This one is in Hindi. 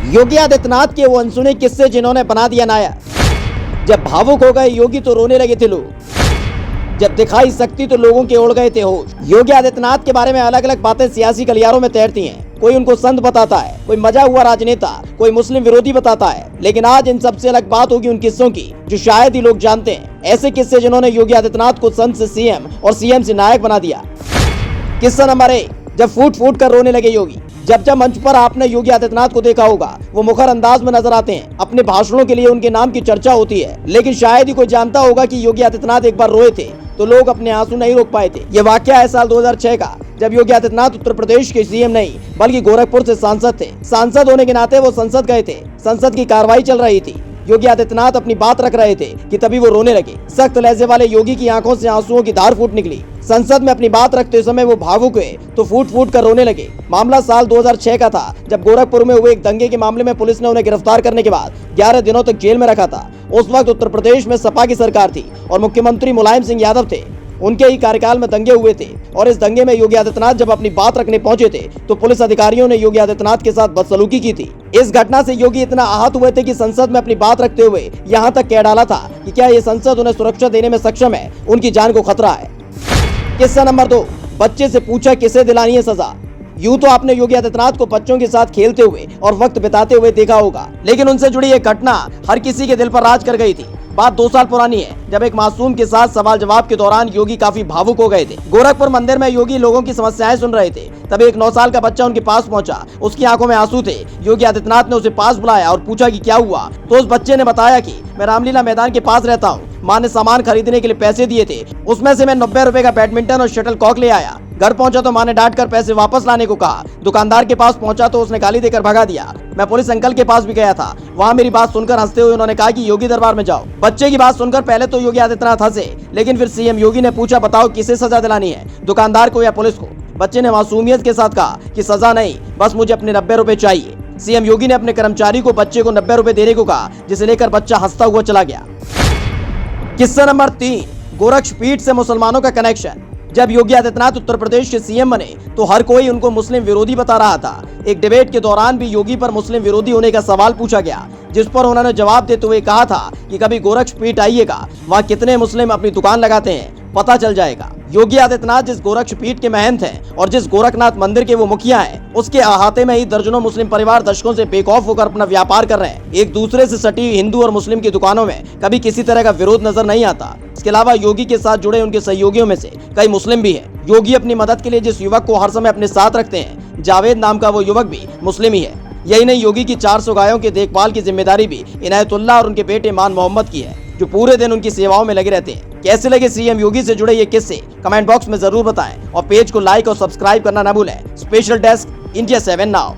योगी आदित्यनाथ के वो अनसुने किस्से जिन्होंने बना दिया नायक। जब भावुक हो गए योगी तो रोने लगे थे लोग, जब दिखाई सकती तो लोगों के उड़ गए थे होश। योगी आदित्यनाथ के बारे में अलग अलग बातें सियासी गलियारों में तैरती हैं। कोई उनको संत बताता है, कोई मजा हुआ राजनेता, कोई मुस्लिम विरोधी बताता है। लेकिन आज इन सबसे अलग बात होगी उन किस्सों की जो शायद ही लोग जानते हैं। ऐसे किस्से जिन्होंने योगी आदित्यनाथ को संत से सीएम और सीएम से नायक बना दिया। किस्सा नंबर 1, जब फूट फूट कर रोने लगे योगी। जब मंच पर आपने योगी आदित्यनाथ को देखा होगा, वो मुखर अंदाज में नजर आते हैं। अपने भाषणों के लिए उनके नाम की चर्चा होती है, लेकिन शायद ही कोई जानता होगा कि योगी आदित्यनाथ एक बार रोए थे तो लोग अपने आंसू नहीं रोक पाए थे। ये वाकया है साल 2006 का, जब योगी आदित्यनाथ उत्तर प्रदेश के सीएम नहीं बल्कि गोरखपुर से सांसद थे। सांसद होने के नाते वो संसद गए थे। संसद की कार्रवाई चल रही थी, योगी आदित्यनाथ अपनी बात रख रहे थे कि तभी वो रोने लगे। सख्त लहजे वाले योगी की आंखों से आंसुओं की धार फूट निकली। संसद में अपनी बात रखते समय वो भावुक हुए तो फूट फूट कर रोने लगे। मामला साल 2006 का था, जब गोरखपुर में हुए एक दंगे के मामले में पुलिस ने उन्हें गिरफ्तार करने के बाद 11 दिनों तक जेल में रखा था। उस वक्त उत्तर प्रदेश में सपा की सरकार थी और मुख्यमंत्री मुलायम सिंह यादव थे। उनके ही कार्यकाल में दंगे हुए थे और इस दंगे में योगी आदित्यनाथ जब अपनी बात रखने पहुंचे थे तो पुलिस अधिकारियों ने योगी आदित्यनाथ के साथ बदसलूकी की थी। इस घटना से योगी इतना आहत हुए थे कि संसद में अपनी बात रखते हुए यहां तक कह डाला था कि क्या ये संसद उन्हें सुरक्षा देने में सक्षम है, उनकी जान को खतरा है। किस्सा नंबर 2, बच्चे से पूछा किसे दिलानी है सजा। यूं तो आपने योगी आदित्यनाथ को बच्चों के साथ खेलते हुए और वक्त बिताते हुए देखा होगा, लेकिन उनसे जुड़ी एक घटना हर किसी के दिल पर राज कर गई थी। बात 2 साल पुरानी है, जब एक मासूम के साथ सवाल जवाब के दौरान योगी काफी भावुक हो गए थे। गोरखपुर मंदिर में योगी लोगों की समस्याएं सुन रहे थे, तभी एक 9 साल का बच्चा उनके पास पहुंचा। उसकी आंखों में आंसू थे। योगी आदित्यनाथ ने उसे पास बुलाया और पूछा कि क्या हुआ, तो उस बच्चे ने बताया कि मैं रामलीला मैदान के पास रहता हूँ। माँ ने सामान खरीदने के लिए पैसे दिए थे, उसमें से मैं 90 रुपए का बैडमिंटन और शटल कॉक ले आया। घर पहुंचा तो माँ ने डांट कर पैसे वापस लाने को कहा। दुकानदार के पास पहुंचा तो उसने गाली देकर भगा दिया। मैं पुलिस अंकल के पास भी गया था, वहाँ मेरी बात सुनकर हंसते हुए उन्होंने कहा कि योगी दरबार में जाओ। बच्चे की बात सुनकर पहले तो योगी आदित्यनाथ हंसे, लेकिन फिर सीएम योगी ने पूछा बताओ किसे सजा दिलानी है, दुकानदार को या पुलिस को। बच्चे ने मासूमियत के साथ कहा कि सजा नहीं, बस मुझे अपने 90 रुपए चाहिए। सीएम योगी ने अपने कर्मचारी को बच्चे को 90 रुपए देने को कहा, जिसे लेकर बच्चा हंसता हुआ चला गया। किस्सा नंबर 3, गोरक्षपीठ से मुसलमानों का कनेक्शन। जब योगी आदित्यनाथ उत्तर प्रदेश के सीएम बने तो हर कोई उनको मुस्लिम विरोधी बता रहा था। एक डिबेट के दौरान भी योगी पर मुस्लिम विरोधी होने का सवाल पूछा गया, जिस पर उन्होंने जवाब देते हुए कहा था कि कभी गोरक्षपीठ आइएगा, वहाँ कितने मुस्लिम अपनी दुकान लगाते हैं पता चल जाएगा। योगी आदित्यनाथ जिस गोरक्षपीठ के महंत हैं और जिस गोरखनाथ मंदिर के वो मुखिया हैं, उसके अहाते में ही दर्जनों मुस्लिम परिवार दशकों से बेखौफ होकर अपना व्यापार कर रहे हैं। एक दूसरे से सटी हिंदू और मुस्लिम की दुकानों में कभी किसी तरह का विरोध नजर नहीं आता। इसके अलावा योगी के साथ जुड़े उनके सहयोगियों में से कई मुस्लिम भी हैं। योगी अपनी मदद के लिए जिस युवक को हर समय अपने साथ रखते हैं, जावेद नाम का वो युवक भी मुस्लिम ही है। यही नहीं, योगी की 400 गायों की देखभाल की जिम्मेदारी भी इनायतुल्लाह और उनके बेटे मान मोहम्मद की है, जो पूरे दिन उनकी सेवाओं में लगे रहते हैं। कैसे लगे सीएम योगी से जुड़े ये किस्से, कमेंट बॉक्स में जरूर बताएं और पेज को लाइक और सब्सक्राइब करना न भूलें। Special desk, India 7 now.